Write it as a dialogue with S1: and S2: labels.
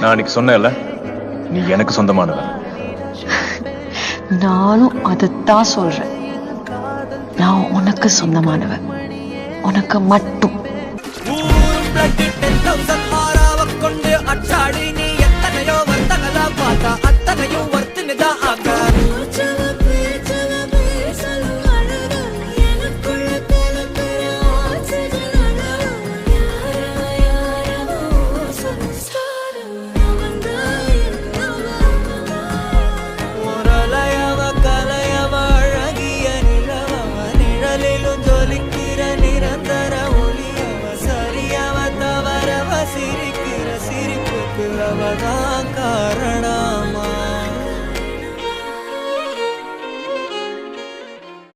S1: நான் அன்னைக்கு சொன்னேன்ல, நீ எனக்கு சொந்தமானவன்.
S2: நானும் அதைத்தான் சொல்றேன். நான் உனக்கு சொந்தமானவன், உனக்கு மட்டும்.
S3: கலையவ அழகிய நிழலில்